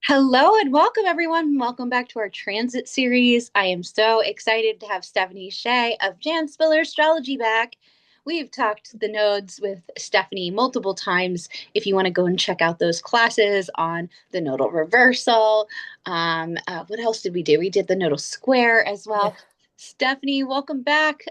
Hello and welcome, everyone. Welcome back to our transit series. I am so excited to have Stephanie Shea of Jan Spiller Astrology back. We've talked the nodes with Stephanie multiple times. If you want to go and check out those classes on the nodal reversal, what else did we do? We did the nodal square as Yeah. well. Stephanie, welcome back.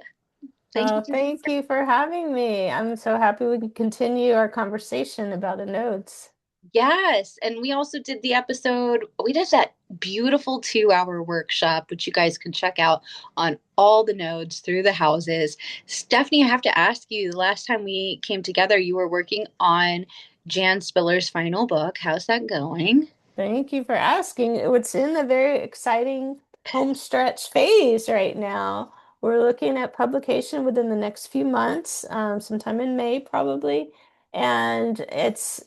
Thank you Oh, for being thank you for having me. I'm so happy we can continue our conversation about the nodes. Yes, and we also did the episode, we did that beautiful 2 hour workshop, which you guys can check out on all the nodes through the houses. Stephanie, I have to ask you, the last time we came together, you were working on Jan Spiller's final book. How's that going? Thank you for asking. It's in a very exciting home stretch phase right now. We're looking at publication within the next few months, sometime in May probably. And it's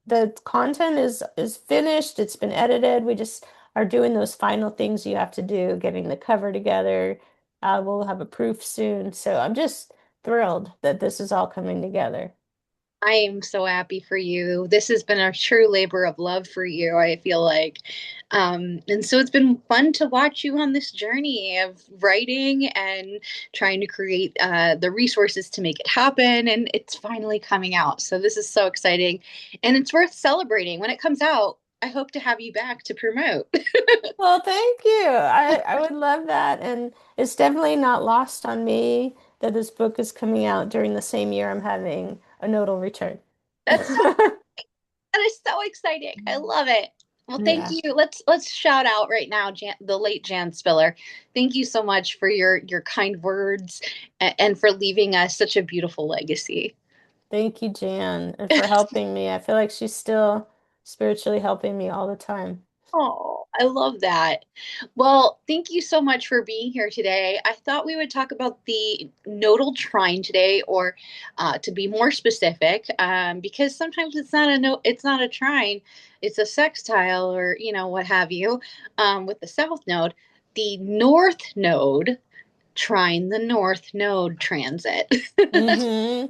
the content is finished. It's been edited. We just are doing those final things you have to do, getting the cover together. We'll have a proof soon. So I'm just thrilled that this is all coming together. I am so happy for you. This has been a true labor of love for you, I feel like. And so it's been fun to watch you on this journey of writing and trying to create the resources to make it happen. And it's finally coming out. So this is so exciting. And it's worth celebrating. When it comes out, I hope to have you back to promote. Well, thank you. I would love that. And it's definitely not lost on me that this book is coming out during the same year I'm having a nodal return. That's so That is so exciting. I love it. Well, thank Yeah. you. Let's shout out right now, the late Jan Spiller. Thank you so much for your kind words and for leaving us such a beautiful legacy. Thank you, Jan, and for helping me. I feel like she's still spiritually helping me all the time. Oh, I love that. Well, thank you so much for being here today. I thought we would talk about the nodal trine today, or to be more specific, because sometimes it's not a trine, it's a sextile, or what have you. With the south node, the north node trine, the north node transit. Hmm.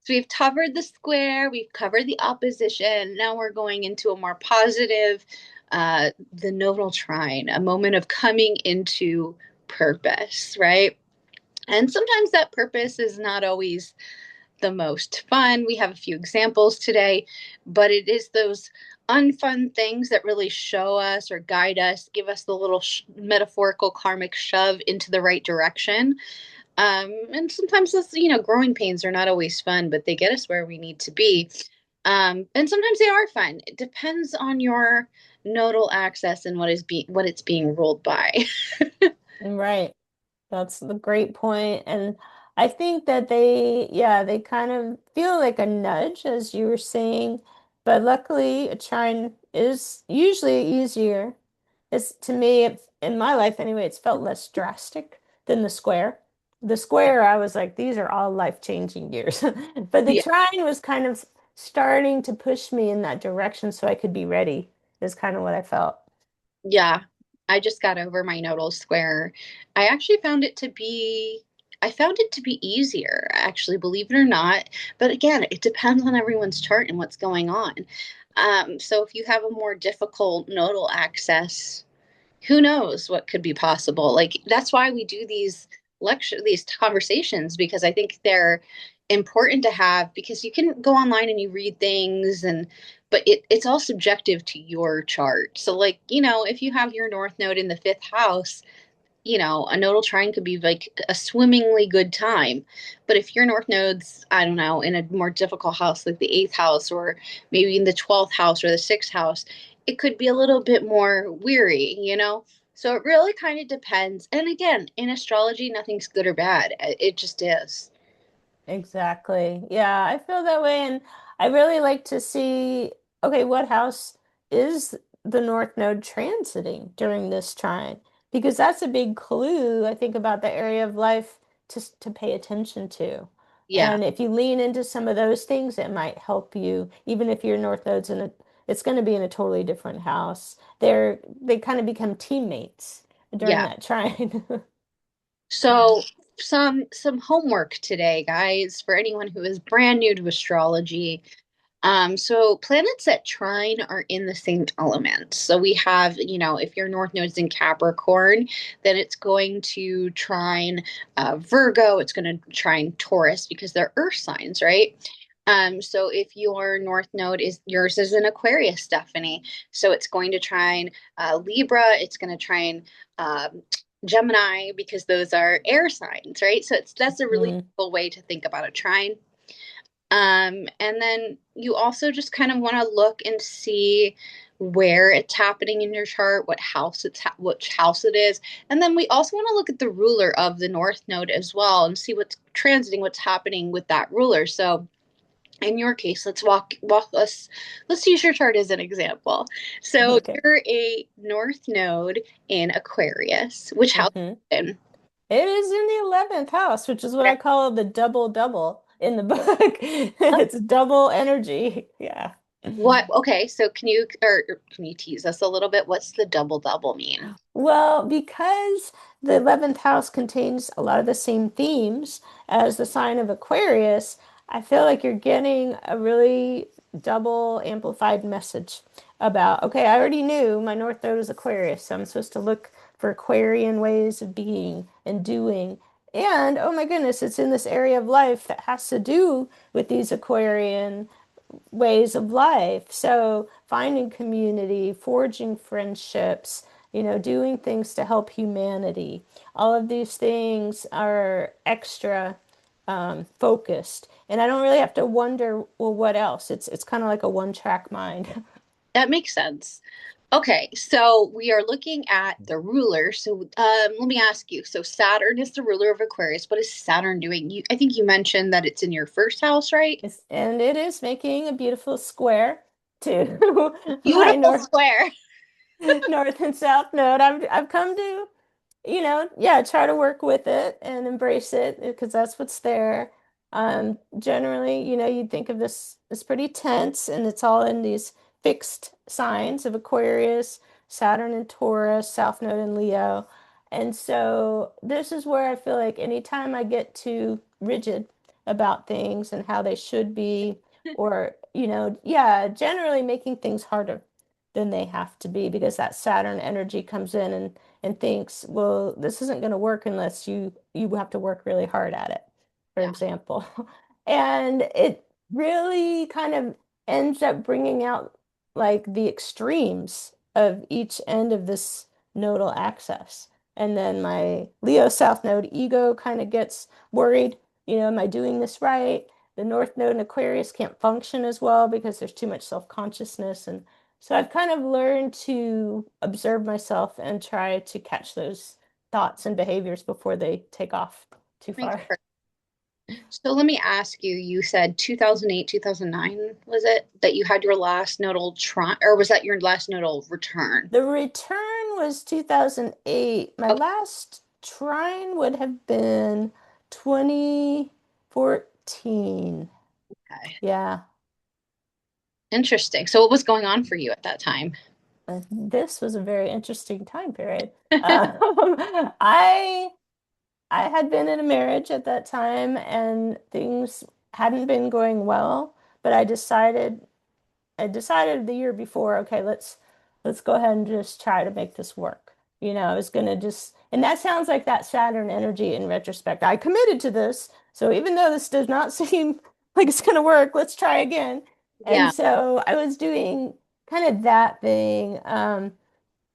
So we've covered the square, we've covered the opposition. Now we're going into a more positive, the nodal trine, a moment of coming into purpose, right? And sometimes that purpose is not always the most fun. We have a few examples today, but it is those unfun things that really show us or guide us, give us the little metaphorical karmic shove into the right direction. And sometimes those, growing pains are not always fun, but they get us where we need to be. And sometimes they are fun. It depends on your nodal access and what it's being ruled by. Right. That's the great point. And I think that they kind of feel like a nudge, as you were saying. But luckily, a trine is usually easier. It's to me, in my life anyway, it's felt less drastic than the square. The square, I was like, these are all life-changing years. But the Yeah, trine was kind of starting to push me in that direction so I could be ready, is kind of what I felt. yeah. I just got over my nodal square. I actually I found it to be easier, actually, believe it or not. But again, it depends on everyone's chart and what's going on. So if you have a more difficult nodal access, who knows what could be possible. Like that's why we do these conversations, because I think they're important to have, because you can go online and you read things, but it's all subjective to your chart. So like, if you have your north node in the fifth house, a nodal trine could be like a swimmingly good time. But if your north node's, I don't know, in a more difficult house like the eighth house, or maybe in the 12th house or the sixth house, it could be a little bit more weary. So it really kind of depends. And again, in astrology, nothing's good or bad. It just is. Exactly. Yeah, I feel that way. And I really like to see, okay, what house is the North Node transiting during this trine? Because that's a big clue, I think, about the area of life to pay attention to. Yeah. And if you lean into some of those things, it might help you, even if your North Node's it's going to be in a totally different house. They kind of become teammates during Yeah. that trine. So some homework today, guys, for anyone who is brand new to astrology. So planets that trine are in the same element. So we have, if your north node's in Capricorn, then it's going to trine Virgo, it's going to trine Taurus because they're earth signs, right? So if your north node is yours is in Aquarius, Stephanie, so it's going to trine Libra, it's going to trine Gemini because those are air signs, right? So that's a really Mm, cool way to think about a trine. And then you also just kind of want to look and see where it's happening in your chart, which house it is, and then we also want to look at the ruler of the North Node as well and see what's transiting, what's happening with that ruler. So in your case, let's use your chart as an example. So okay. you're a North Node in Aquarius, which house Hmm. is it in? It is in the 11th house, which is what I call the double double in the book. It's double energy. Yeah. What? Okay, so can you tease us a little bit? What's the double double mean? Well, because the 11th house contains a lot of the same themes as the sign of Aquarius, I feel like you're getting a really double amplified message about, okay, I already knew my North Node is Aquarius, so I'm supposed to look for Aquarian ways of being and doing. And oh my goodness, it's in this area of life that has to do with these Aquarian ways of life. So finding community, forging friendships, doing things to help humanity. All of these things are extra focused. And I don't really have to wonder, well, what else? It's kind of like a one-track mind. That makes sense. Okay, so we are looking at the ruler. So let me ask you. So Saturn is the ruler of Aquarius. What is Saturn doing? I think you mentioned that it's in your first house, right? And it is making a beautiful square to my Beautiful square. north and south node. I've come to yeah, try to work with it and embrace it because that's what's there. Generally, you'd think of this as pretty tense, and it's all in these fixed signs of Aquarius, Saturn and Taurus, South Node and Leo. And so this is where I feel like anytime I get too rigid about things and how they should be, or, yeah, generally making things harder than they have to be because that Saturn energy comes in and thinks, well, this isn't going to work unless you have to work really hard at it, for Yeah, example. And it really kind of ends up bringing out like the extremes of each end of this nodal axis. And then my Leo South Node ego kind of gets worried, am I doing this right? The North Node in Aquarius can't function as well because there's too much self-consciousness and so I've kind of learned to observe myself and try to catch those thoughts and behaviors before they take off too makes far. sense. So let me ask you, you said 2008, 2009, was it that you had your last nodal trine, or was that your last nodal return? The return was 2008. My Okay. last trine would have been 2014. Yeah. Interesting. So what was going on for you at that time? This was a very interesting time period. Um, I I had been in a marriage at that time and things hadn't been going well, but I decided the year before, okay, let's go ahead and just try to make this work. I was gonna just, and that sounds like that Saturn energy in retrospect. I committed to this, so even though this does not seem like it's gonna work, let's try again. And Yeah, so I was doing kind of that thing.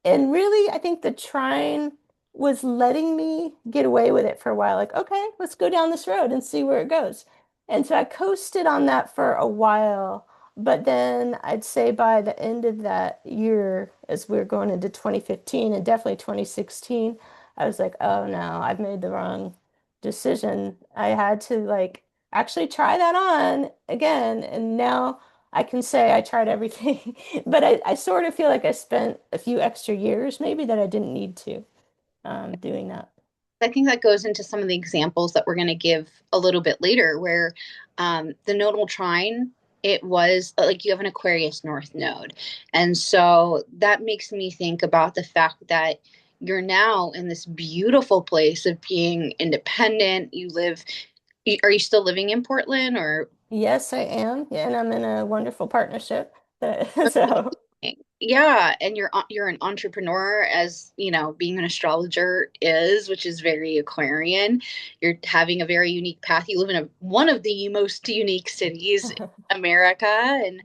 And really, I think the Trine was letting me get away with it for a while. Like, okay, let's go down this road and see where it goes. And so I coasted on that for a while. But then I'd say by the end of that year, as we were going into 2015 and definitely 2016, I was like, oh no, I've made the wrong decision. I had to like actually try that on again. And now I can say I tried everything, but I sort of feel like I spent a few extra years maybe that I didn't need to doing that. I think that goes into some of the examples that we're going to give a little bit later, where the nodal trine, it was like you have an Aquarius North node. And so that makes me think about the fact that you're now in this beautiful place of being independent. Are you still living in Portland or? Yes, I am. Yeah, and I'm in a wonderful partnership. So Yeah, and you're an entrepreneur, as you know, being an astrologer is, which is very Aquarian. You're having a very unique path. You live in one of the most unique cities in America, and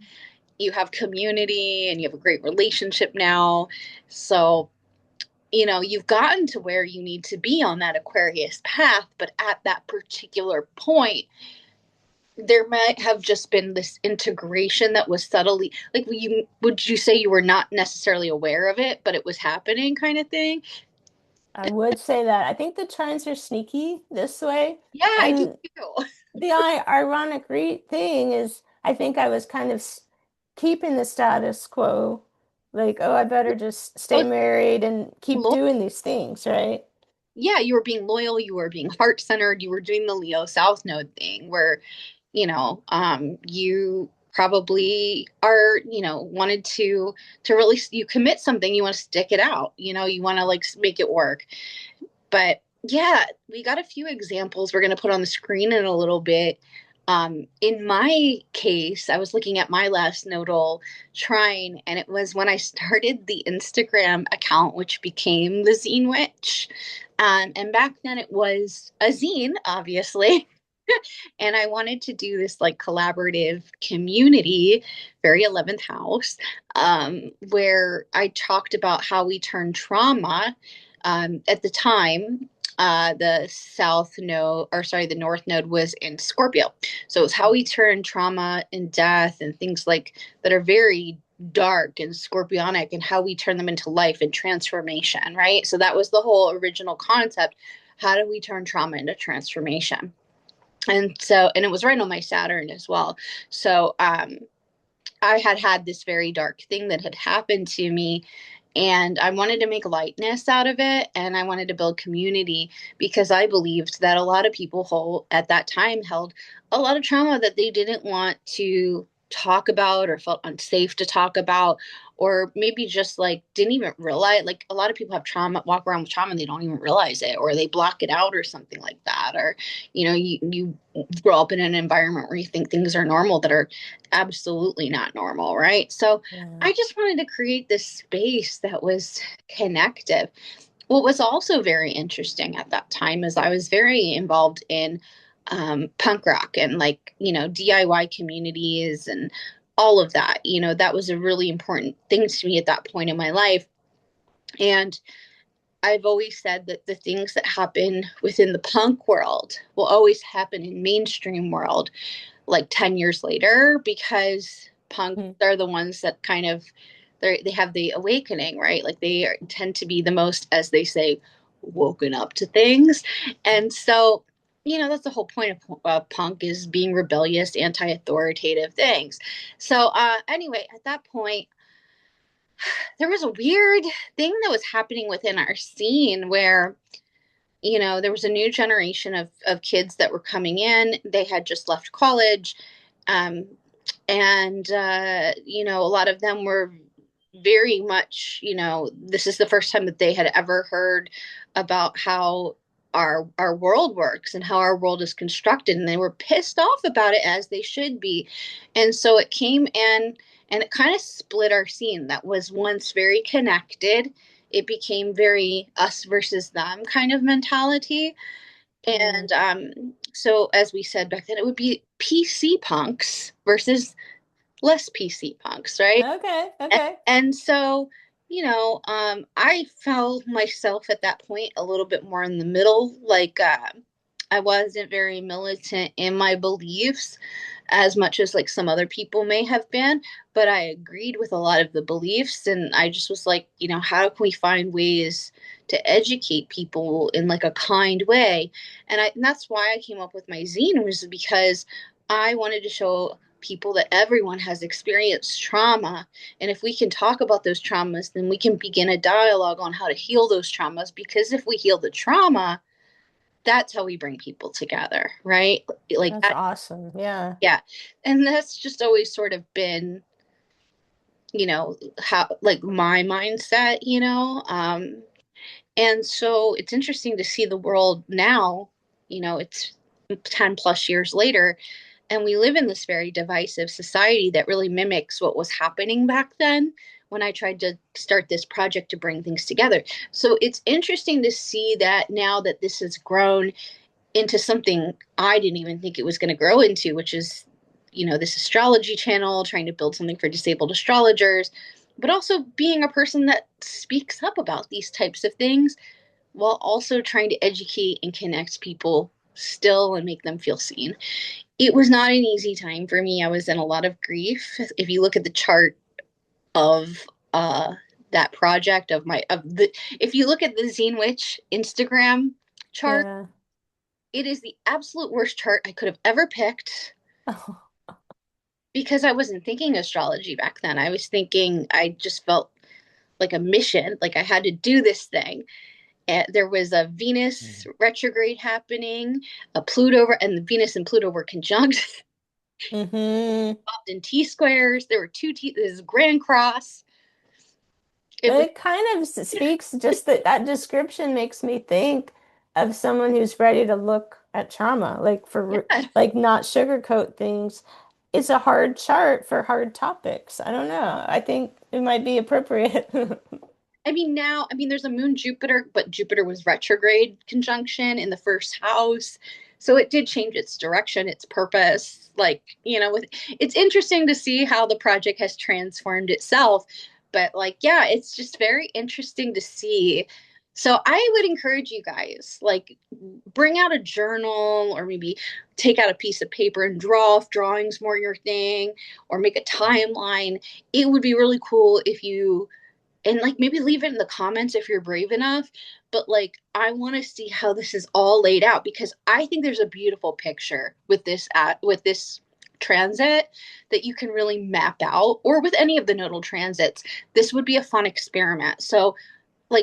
you have community and you have a great relationship now. So, you've gotten to where you need to be on that Aquarius path, but at that particular point, there might have just been this integration that was subtly, like, would you say you were not necessarily aware of it, but it was happening, kind of thing? I would say that I think the trines are sneaky this way. Yeah, I do And too. the ironic thing is, I think I was kind of keeping the status quo. Like, oh, I better just I stay was married and keep lo- doing these things, right? yeah, you were being loyal, you were being heart centered, you were doing the Leo South Node thing where, you probably are, wanted to really, you commit something, you want to stick it out, you want to like make it work. But yeah, we got a few examples we're going to put on the screen in a little bit. In my case, I was looking at my last nodal trine, and it was when I started the Instagram account, which became the Zine Witch. And back then it was a zine, obviously. And I wanted to do this like collaborative community, very 11th house, where I talked about how we turn trauma. At the time, the south node, or sorry, the north node was in Scorpio. So it's how we turn trauma and death and things like that are very dark and scorpionic, and how we turn them into life and transformation, right? So that was the whole original concept. How do we turn trauma into transformation? And it was right on my Saturn as well. So I had this very dark thing that had happened to me, and I wanted to make lightness out of it, and I wanted to build community, because I believed that a lot of people at that time held a lot of trauma that they didn't want to talk about, or felt unsafe to talk about, or maybe just like didn't even realize. Like, a lot of people have trauma, walk around with trauma, and they don't even realize it, or they block it out or something like that. Or you grow up in an environment where you think things are normal that are absolutely not normal, right? So Yeah. I just wanted to create this space that was connective. What was also very interesting at that time is I was very involved in punk rock and, like, DIY communities and all of that. That was a really important thing to me at that point in my life. And I've always said that the things that happen within the punk world will always happen in mainstream world like 10 years later, because punks Hmm. are the ones that kind of they have the awakening, right? Like, tend to be the most, as they say, woken up to things. And so, that's the whole point of punk, is being rebellious, anti-authoritative things. So anyway, at that point, there was a weird thing that was happening within our scene where, there was a new generation of kids that were coming in. They had just left college. Um, and a lot of them were very much, this is the first time that they had ever heard about how our world works and how our world is constructed, and they were pissed off about it, as they should be. And so it came in, and it kind of split our scene that was once very connected. It became very us versus them kind of mentality. Hmm. And so, as we said back then, it would be PC punks versus less PC punks, right? Okay, And, okay. and so, I felt myself at that point a little bit more in the middle. Like, I wasn't very militant in my beliefs as much as like some other people may have been, but I agreed with a lot of the beliefs. And I just was like, how can we find ways to educate people in like a kind way? And that's why I came up with my zine, was because I wanted to show people that everyone has experienced trauma. And if we can talk about those traumas, then we can begin a dialogue on how to heal those traumas. Because if we heal the trauma, that's how we bring people together, right? Like That's that, awesome. Yeah. yeah. And that's just always sort of been, how, like, my mindset. And so it's interesting to see the world now. It's 10 plus years later, And we live in this very divisive society that really mimics what was happening back then when I tried to start this project to bring things together. So it's interesting to see that now that this has grown into something I didn't even think it was going to grow into, which is, this astrology channel, trying to build something for disabled astrologers, but also being a person that speaks up about these types of things while also trying to educate and connect people still and make them feel seen. It was not an easy time for me. I was in a lot of grief. If you look at the chart of that project if you look at the Zine Witch Instagram chart, Yeah. it is the absolute worst chart I could have ever picked Oh. because I wasn't thinking astrology back then. I was thinking, I just felt like a mission, like I had to do this thing. And there was a Venus retrograde happening, a Pluto, and the Venus and Pluto were conjunct, Mm-hmm. in T squares. There were two T. This is Grand Cross. It was It kind of speaks just that description makes me think of someone who's ready to look at trauma, like yeah. like not sugarcoat things. It's a hard chart for hard topics. I don't know. I think it might be appropriate. There's a moon Jupiter, but Jupiter was retrograde conjunction in the first house. So it did change its direction, its purpose. It's interesting to see how the project has transformed itself. But yeah, it's just very interesting to see. So I would encourage you guys, bring out a journal or maybe take out a piece of paper and draw if drawing's more your thing, or make a timeline. It would be really cool if you and maybe leave it in the comments if you're brave enough, but I want to see how this is all laid out because I think there's a beautiful picture with this transit that you can really map out, or with any of the nodal transits. This would be a fun experiment. So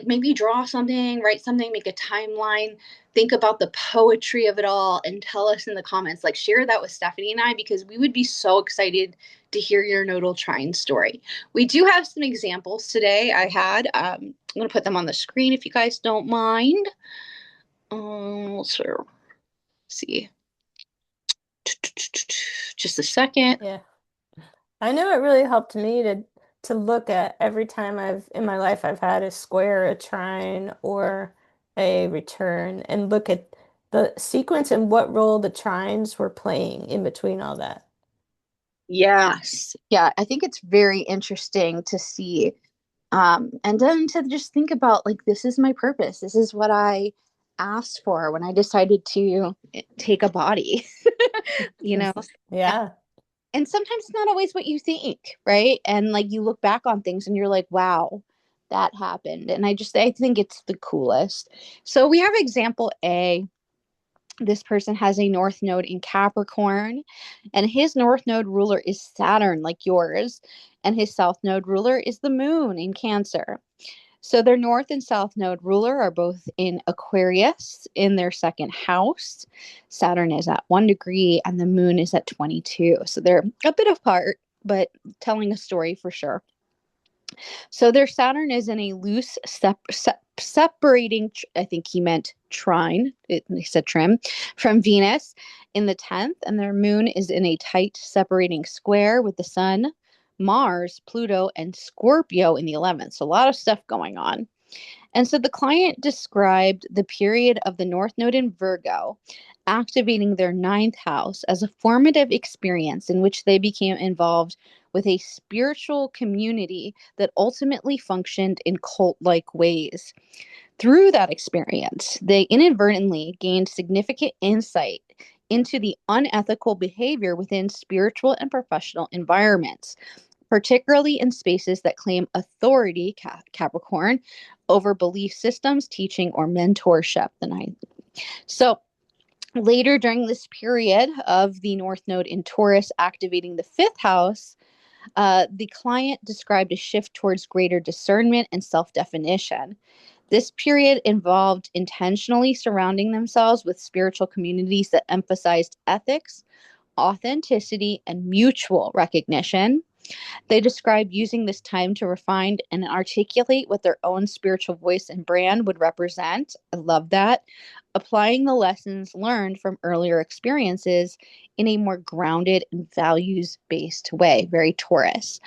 maybe draw something, write something, make a timeline, think about the poetry of it all, and tell us in the comments. Share that with Stephanie and I because we would be so excited to hear your nodal trine story. We do have some examples today. I'm going to put them on the screen if you guys don't mind. Let's see. Just a second. Yeah. I know it really helped me to look at every time I've in my life I've had a square, a trine, or a return and look at the sequence and what role the trines were playing in between all that. Yes. Yeah, I think it's very interesting to see. And then to just think about this is my purpose. This is what I asked for when I decided to take a body, you know? Yeah. And sometimes it's not always what you think, right? And you look back on things and you're like, wow, that happened. And I think it's the coolest. So we have example A. This person has a north node in Capricorn, and his north node ruler is Saturn, like yours, and his south node ruler is the moon in Cancer. So their north and south node ruler are both in Aquarius in their second house. Saturn is at 1 degree and the moon is at 22. So they're a bit apart, but telling a story for sure. So their Saturn is in a loose separating, I think he meant trine, he said trim, from Venus in the 10th, and their moon is in a tight separating square with the sun, Mars, Pluto, and Scorpio in the 11th. So a lot of stuff going on. And so the client described the period of the North Node in Virgo activating their ninth house as a formative experience in which they became involved with a spiritual community that ultimately functioned in cult like ways. Through that experience, they inadvertently gained significant insight into the unethical behavior within spiritual and professional environments, particularly in spaces that claim authority, Capricorn, over belief systems, teaching, or mentorship. So later during this period of the North Node in Taurus activating the fifth house, the client described a shift towards greater discernment and self definition. This period involved intentionally surrounding themselves with spiritual communities that emphasized ethics, authenticity, and mutual recognition. They describe using this time to refine and articulate what their own spiritual voice and brand would represent. I love that. applying the lessons learned from earlier experiences in a more grounded and values based way, very Taurus.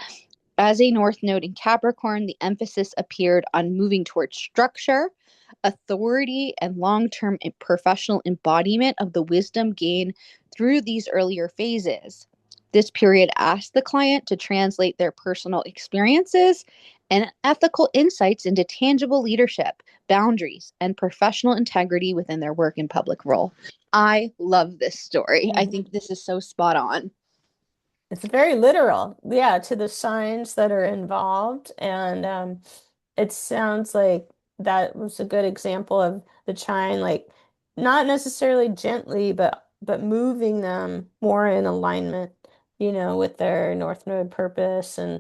As a North Node in Capricorn, the emphasis appeared on moving towards structure, authority, and long term professional embodiment of the wisdom gained through these earlier phases. This period asked the client to translate their personal experiences and ethical insights into tangible leadership, boundaries, and professional integrity within their work and public role. I love this story. I Mhm. think this is so spot on. It's very literal, yeah, to the signs that are involved. And it sounds like that was a good example of the chine, like not necessarily gently, but moving them more in alignment, with their North Node purpose. And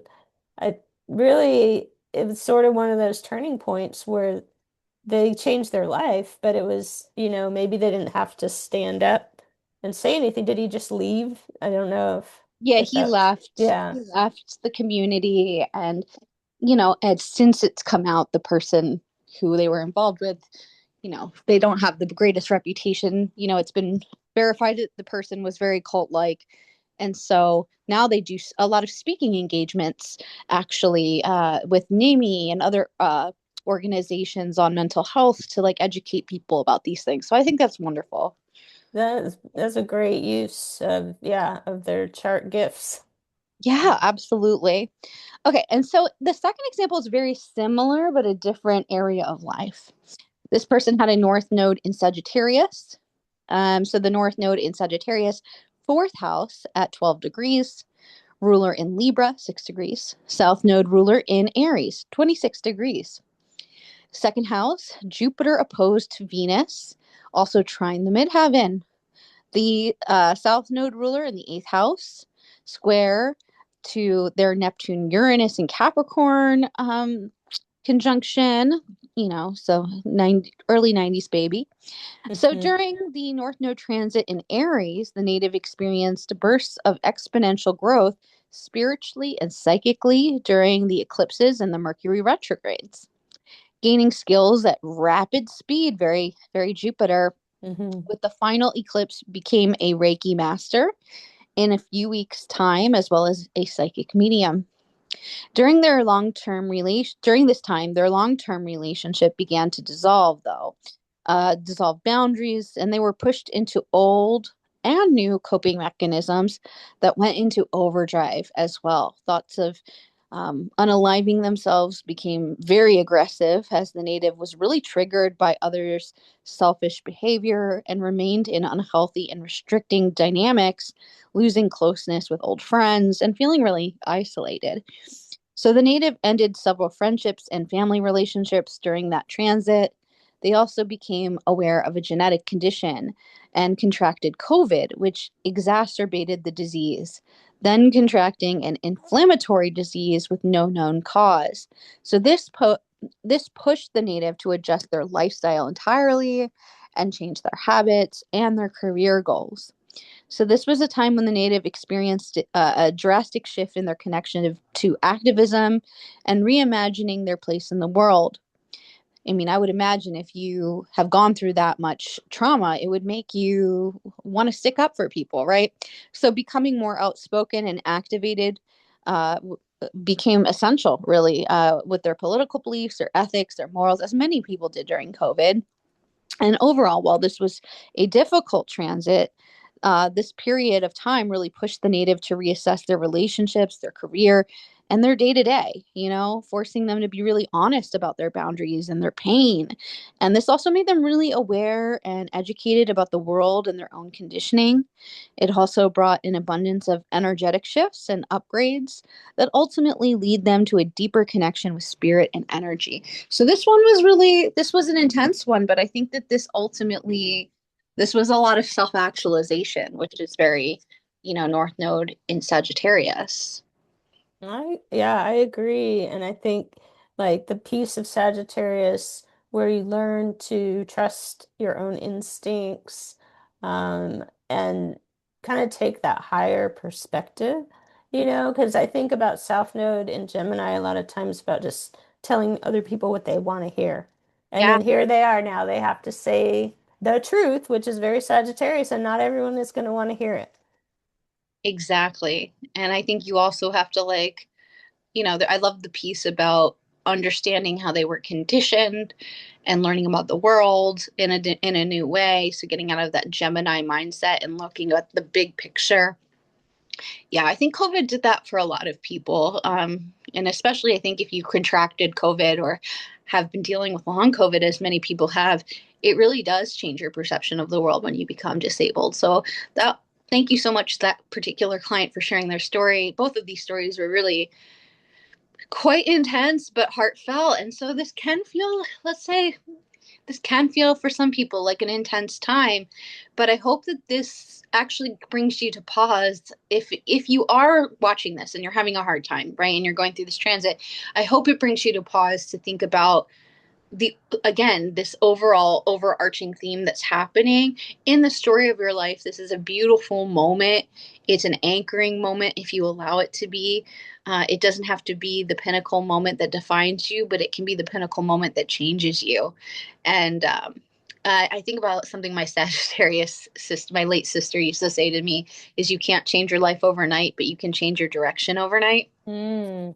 I really, it was sort of one of those turning points where they changed their life, but it was, maybe they didn't have to stand up and say anything. Did he just leave? I don't know Yeah, if he that, left. yeah. He left the community, and and since it's come out, the person who they were involved with, they don't have the greatest reputation. It's been verified that the person was very cult-like, and so now they do a lot of speaking engagements, actually, with NAMI and other organizations on mental health to like educate people about these things. So I think that's wonderful. That's a great use of, yeah, of their chart gifts. Yeah, absolutely. Okay, and so the second example is very similar, but a different area of life. This person had a North Node in Sagittarius. So the North Node in Sagittarius, fourth house at 12 degrees, ruler in Libra, 6 degrees, South Node ruler in Aries, 26 degrees. Second house, Jupiter opposed to Venus, also trine the midheaven. The South Node ruler in the eighth house, square to their Neptune, Uranus, and Capricorn conjunction, so early 90s baby. So Hmm. during the North Node transit in Aries, the native experienced bursts of exponential growth spiritually and psychically during the eclipses and the Mercury retrogrades, gaining skills at rapid speed, very, very Jupiter. Hmm. With the final eclipse, became a Reiki master in a few weeks' time, as well as a psychic medium. During this time, their long-term relationship began to dissolve, though, dissolve boundaries, and they were pushed into old and new coping mechanisms that went into overdrive as well. Thoughts of unaliving themselves became very aggressive as the native was really triggered by others' selfish behavior and remained in unhealthy and restricting dynamics, losing closeness with old friends and feeling really isolated. So the native ended several friendships and family relationships during that transit. They also became aware of a genetic condition and contracted COVID, which exacerbated the disease, then contracting an inflammatory disease with no known cause. So this pushed the native to adjust their lifestyle entirely and change their habits and their career goals. So this was a time when the native experienced a drastic shift in their connection to activism and reimagining their place in the world. I mean, I would imagine if you have gone through that much trauma, it would make you want to stick up for people, right? So becoming more outspoken and activated uh, became essential, really, with their political beliefs, their ethics, their morals, as many people did during COVID. And overall, while this was a difficult transit, this period of time really pushed the native to reassess their relationships, their career, and their day to day, forcing them to be really honest about their boundaries and their pain. And this also made them really aware and educated about the world and their own conditioning. It also brought an abundance of energetic shifts and upgrades that ultimately lead them to a deeper connection with spirit and energy. So this was an intense one, but I think that this was a lot of self-actualization, which is very, North Node in Sagittarius. Yeah, I agree. And I think like the piece of Sagittarius where you learn to trust your own instincts, and kind of take that higher perspective, because I think about South Node in Gemini a lot of times about just telling other people what they want to hear. And Yeah. then here they are now, they have to say the truth, which is very Sagittarius, and not everyone is going to want to hear it. Exactly. And I think you also have to like, I love the piece about understanding how they were conditioned and learning about the world in a new way. So getting out of that Gemini mindset and looking at the big picture. Yeah, I think COVID did that for a lot of people. And especially, I think if you contracted COVID or have been dealing with long COVID, as many people have, it really does change your perception of the world when you become disabled. So that, thank you so much to that particular client for sharing their story. Both of these stories were really quite intense but heartfelt. And so this can feel, let's say, this can feel for some people like an intense time, but I hope that this actually brings you to pause. If you are watching this and you're having a hard time, right, and you're going through this transit, I hope it brings you to pause to think about the again this overall overarching theme that's happening in the story of your life. This is a beautiful moment. It's an anchoring moment if you allow it to be. It doesn't have to be the pinnacle moment that defines you, but it can be the pinnacle moment that changes you. And I think about something my Sagittarius sister, my late sister, used to say to me: "Is you can't change your life overnight, but you can change your direction overnight." Mm,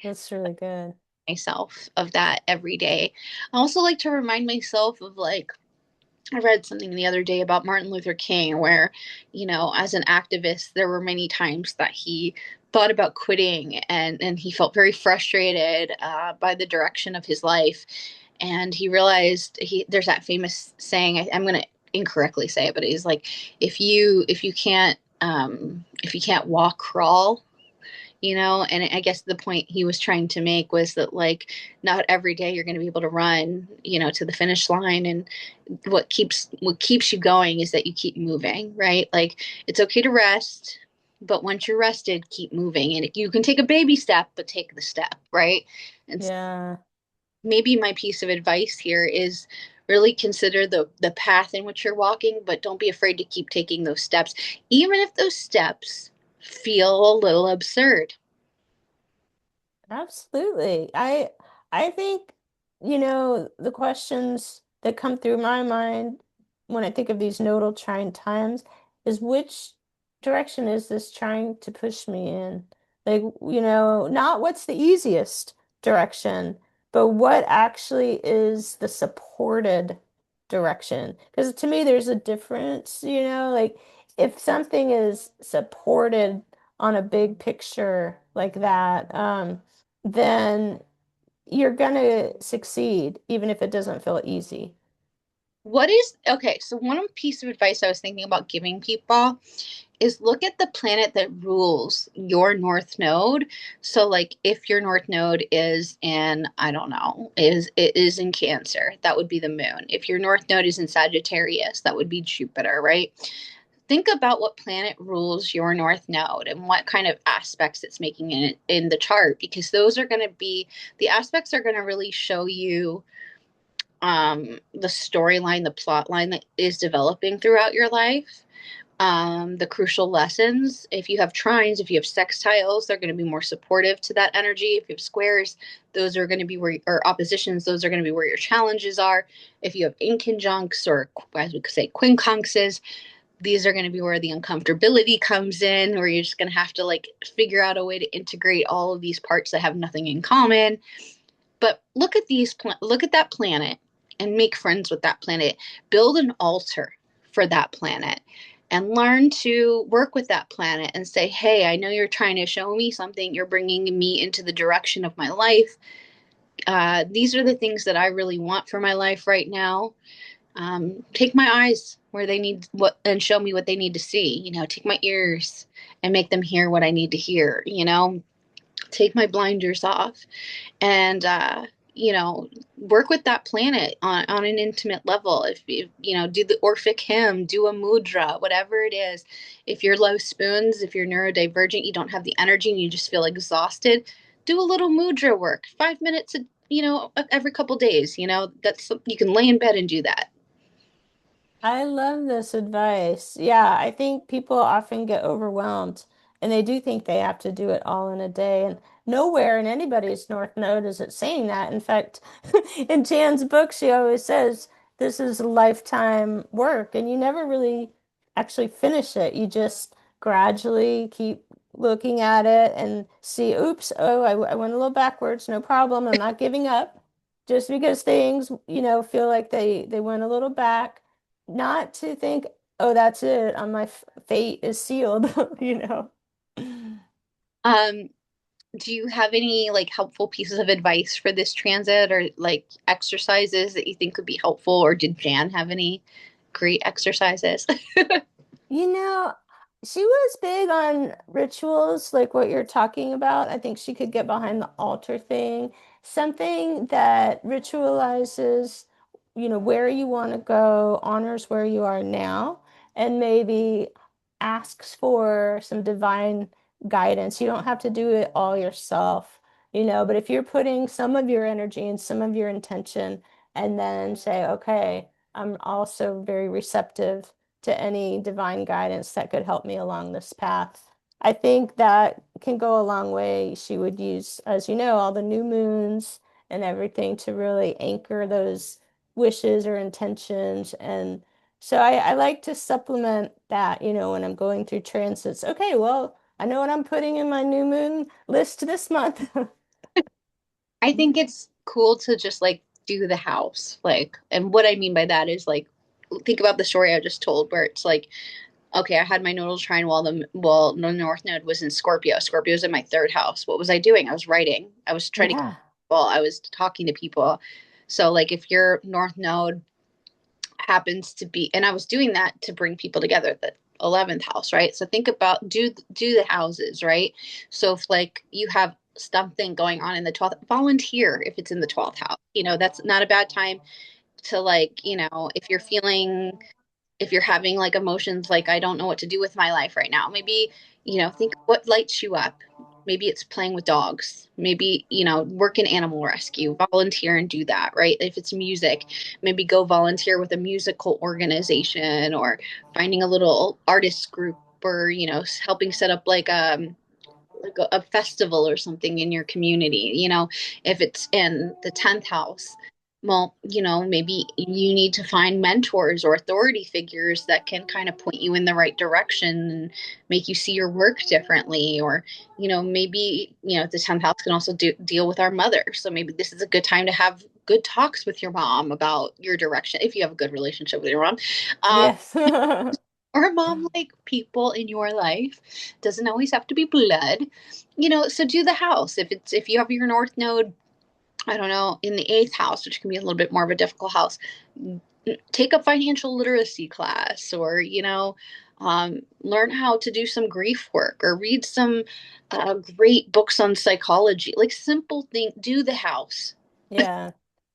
that's really good. Myself of that every day. I also like to remind myself of like I read something the other day about Martin Luther King where, as an activist, there were many times that he thought about quitting and he felt very frustrated by the direction of his life. And he realized there's that famous saying, I'm going to incorrectly say it, but he's like, if you can't walk, crawl. And I guess the point he was trying to make was that like not every day you're going to be able to run to the finish line. And what keeps you going is that you keep moving, right? Like it's okay to rest, but once you're rested, keep moving. And you can take a baby step, but take the step, right? And Yeah, maybe my piece of advice here is really consider the path in which you're walking, but don't be afraid to keep taking those steps, even if those steps feel a little absurd. absolutely. I think, the questions that come through my mind when I think of these nodal trine times is which direction is this trying to push me in? Like, not what's the easiest direction, but what actually is the supported direction. Because to me, there's a difference, like if something is supported on a big picture like that, then you're gonna succeed, even if it doesn't feel easy. What is okay? So, one piece of advice I was thinking about giving people is look at the planet that rules your north node. So, like, if your north node is in, I don't know, it is in Cancer, that would be the moon. If your north node is in Sagittarius, that would be Jupiter, right? Think about what planet rules your north node and what kind of aspects it's making in the chart, because those are going to be the aspects are going to really show you the storyline, the plot line that is developing throughout your life, the crucial lessons. If you have trines, if you have sextiles, they're going to be more supportive to that energy. If you have squares, those are going to be or oppositions, those are going to be where your challenges are. If you have inconjuncts, or as we could say, quincunxes, these are going to be where the uncomfortability comes in, where you're just going to have to like figure out a way to integrate all of these parts that have nothing in common. But look at that planet and make friends with that planet. Build an altar for that planet and learn to work with that planet and say, "Hey, I know you're trying to show me something. You're bringing me into the direction of my life. These are the things that I really want for my life right now. Take my eyes where they need what and show me what they need to see. Take my ears and make them hear what I need to hear. Take my blinders off and work with that planet on an intimate level. If do the Orphic hymn, do a mudra, whatever it is. If you're low spoons, if you're neurodivergent, you don't have the energy and you just feel exhausted, do a little mudra work, 5 minutes every couple days. That's you can lay in bed and do that. I love this advice. Yeah, I think people often get overwhelmed and they do think they have to do it all in a day. And nowhere in anybody's North Node is it saying that. In fact, in Jan's book, she always says, this is lifetime work, and you never really actually finish it. You just gradually keep looking at it and see, oops, oh, I went a little backwards, no problem. I'm not giving up. Just because things, feel like they went a little back, not to think, oh, that's it, my fate is sealed, you know. Um, do you have any like helpful pieces of advice for this transit or like exercises that you think could be helpful? Or did Jan have any great exercises? You know, she was big on rituals, like what you're talking about. I think she could get behind the altar thing, something that ritualizes, where you want to go, honors where you are now, and maybe asks for some divine guidance. You don't have to do it all yourself, but if you're putting some of your energy and some of your intention, and then say, okay, I'm also very receptive to any divine guidance that could help me along this path. I think that can go a long way. She would use, as you know, all the new moons and everything to really anchor those wishes or intentions. And so I like to supplement that, when I'm going through transits. Okay, well, I know what I'm putting in my new moon list this month. I think it's cool to just like do the house. Like, and what I mean by that is like, think about the story I just told where it's like, okay, I had my nodal trine while the North Node was in Scorpio. Scorpio's in my third house. What was I doing? I was writing. I was trying to, Yeah. well, I was talking to people. So like if your North Node happens to be, and I was doing that to bring people together, the 11th house, right? So think about do the houses, right? So if like you have something going on in the 12th, volunteer if it's in the 12th house. That's not a bad time to like, if you're feeling, if you're having like emotions like I don't know what to do with my life right now, maybe think what lights you up. Maybe it's playing with dogs, maybe work in animal rescue, volunteer and do that, right? If it's music, maybe go volunteer with a musical organization or finding a little artist group or helping set up like a festival or something in your community. If it's in the 10th house, well, maybe you need to find mentors or authority figures that can kind of point you in the right direction and make you see your work differently. Or, maybe, the 10th house can also deal with our mother. So maybe this is a good time to have good talks with your mom about your direction if you have a good relationship with your mom. Um, Yes. or mom like people in your life, doesn't always have to be blood. So do the house. If you have your North Node, I don't know, in the 8th house, which can be a little bit more of a difficult house, take a financial literacy class. Or learn how to do some grief work or read some great books on psychology, like simple thing. Do the house. Yeah,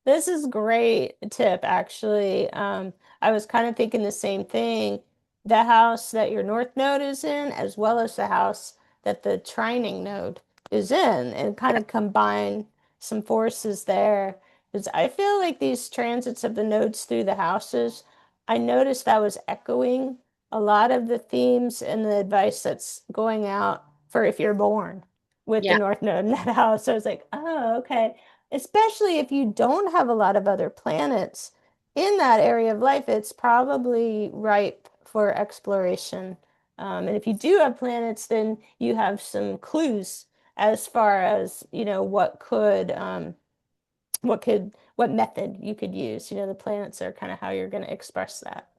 this is great tip, actually. I was kind of thinking the same thing. The house that your north node is in, as well as the house that the trining node is in, and kind of combine some forces there. Because I feel like these transits of the nodes through the houses, I noticed that was echoing a lot of the themes and the advice that's going out for if you're born with the Yeah. north node in that house. So I was like, oh, okay. Especially if you don't have a lot of other planets in that area of life, it's probably ripe for exploration. And if you do have planets, then you have some clues as far as, what method you could use. The planets are kind of how you're going to express that.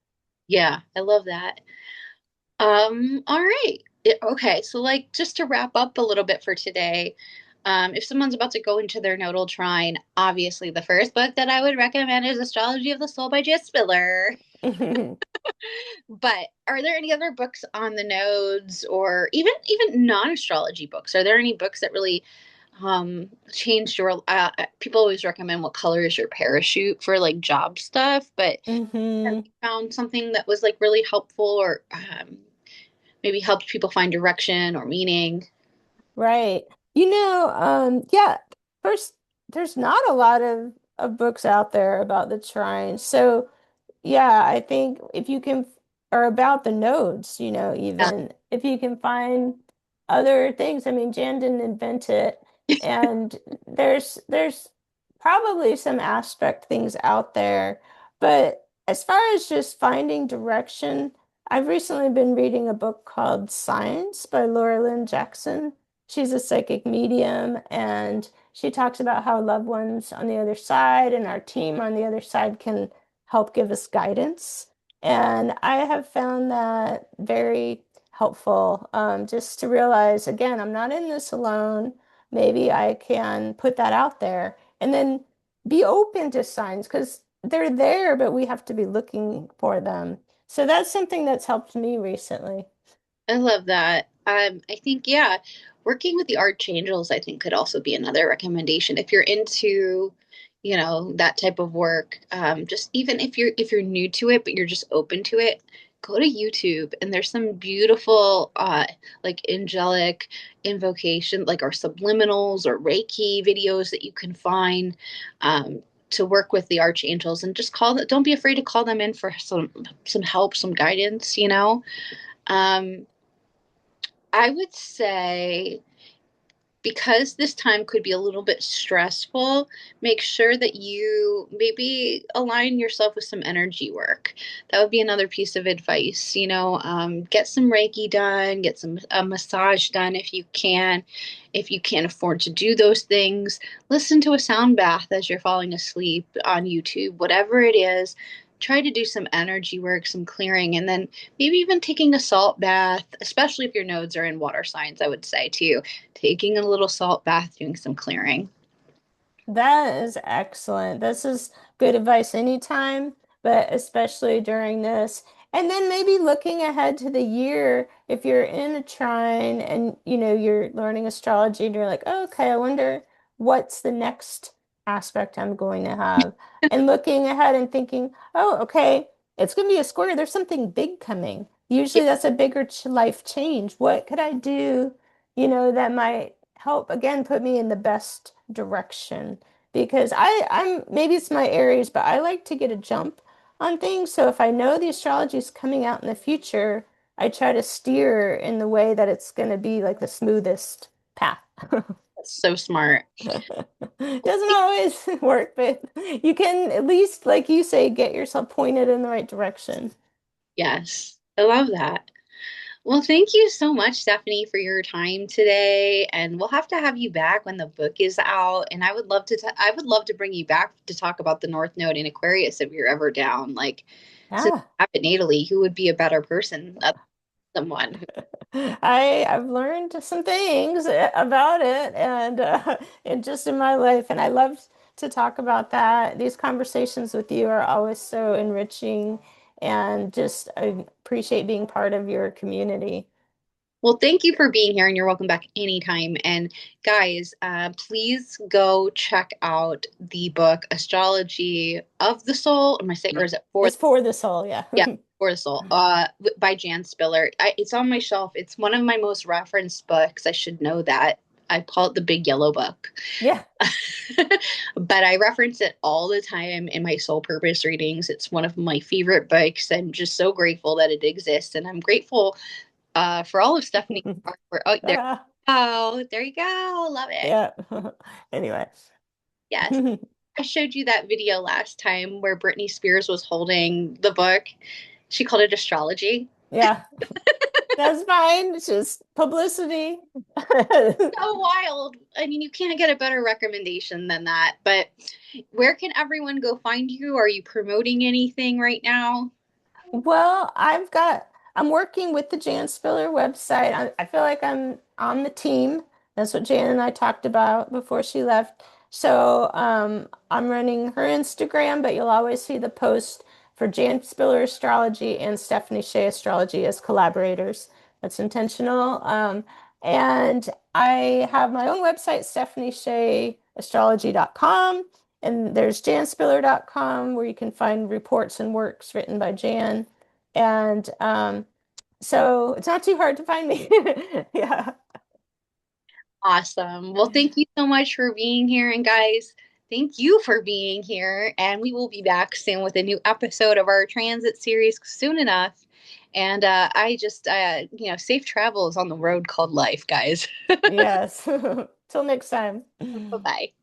Yeah, I love that. All right. Okay, so like just to wrap up a little bit for today, if someone's about to go into their nodal trine, obviously the first book that I would recommend is Astrology of the Soul by Jess Spiller. But are there any other books on the nodes, or even non-astrology books? Are there any books that really changed your people always recommend What Color is Your Parachute for like job stuff, but have hmm you found something that was like really helpful or maybe helped people find direction or meaning? Right. Yeah, first, there's not a lot of books out there about the trine. So yeah, I think if you can, or about the nodes, Yeah. even if you can find other things. I mean, Jan didn't invent it, and there's probably some aspect things out there. But as far as just finding direction, I've recently been reading a book called Signs by Laura Lynn Jackson. She's a psychic medium, and she talks about how loved ones on the other side and our team on the other side can help give us guidance. And I have found that very helpful, just to realize, again, I'm not in this alone. Maybe I can put that out there and then be open to signs because they're there, but we have to be looking for them. So that's something that's helped me recently. I love that. I think, yeah, working with the archangels, I think could also be another recommendation if you're into, that type of work. Just even if you're new to it, but you're just open to it, go to YouTube and there's some beautiful, like angelic invocation, like or subliminals or Reiki videos that you can find. To work with the archangels and just call them, don't be afraid to call them in for some help, some guidance. Um, I would say because this time could be a little bit stressful, make sure that you maybe align yourself with some energy work. That would be another piece of advice. Get some Reiki done, get some a massage done if you can. If you can't afford to do those things, listen to a sound bath as you're falling asleep on YouTube, whatever it is. Try to do some energy work, some clearing, and then maybe even taking a salt bath, especially if your nodes are in water signs, I would say too, taking a little salt bath, doing some clearing. That is excellent. This is good advice anytime, but especially during this. And then maybe looking ahead to the year, if you're in a trine and you're learning astrology and you're like, oh, okay, I wonder what's the next aspect I'm going to have. And looking ahead and thinking, oh, okay, it's going to be a square. There's something big coming. Yeah, Usually that's a bigger ch life change. What could I do, that might help again put me in the best direction? Because I'm maybe it's my Aries, but I like to get a jump on things. So if I know the astrology is coming out in the future, I try to steer in the way that it's going to be like the smoothest path. that's so smart. Doesn't always work, but you can at least, like you say, get yourself pointed in the right direction. Yes, I love that. Well, thank you so much, Stephanie, for your time today. And we'll have to have you back when the book is out. And I would love to bring you back to talk about the North Node in Aquarius if you're ever down. Like, since Yeah. I have it natally, who would be a better person than someone who, I've learned some things about it and just in my life, and I love to talk about that. These conversations with you are always so enriching, and just I appreciate being part of your community. well, thank you for being here and you're welcome back anytime. And guys, please go check out the book Astrology of the Soul. Am I saying, or is it for It's for the soul, yeah. Yeah, for the Soul, by Jan Spiller. It's on my shelf. It's one of my most referenced books. I should know that. I call it the Big Yellow Book. Yeah. But I reference it all the time in my soul purpose readings. It's one of my favorite books. I'm just so grateful that it exists. And I'm grateful for all of Stephanie's artwork. Oh, there. Ah, Oh, there you go. Love it. yeah. Anyway. Yes. I showed you that video last time where Britney Spears was holding the book. She called it astrology. Yeah, that's fine. It's just publicity. So wild. I mean, you can't get a better recommendation than that. But where can everyone go find you? Are you promoting anything right now? Well, I'm working with the Jan Spiller website. I feel like I'm on the team. That's what Jan and I talked about before she left. So I'm running her Instagram, but you'll always see the post for Jan Spiller Astrology and Stephanie Shea Astrology as collaborators. That's intentional. And I have my own website, stephaniesheaastrology.com. And there's janspiller.com where you can find reports and works written by Jan. And so it's not too hard to find me. Yeah. Awesome. Well, thank you so much for being here. And guys, thank you for being here. And we will be back soon with a new episode of our transit series soon enough. And safe travels on the road called life, guys. Yes. Till next time. Bye bye.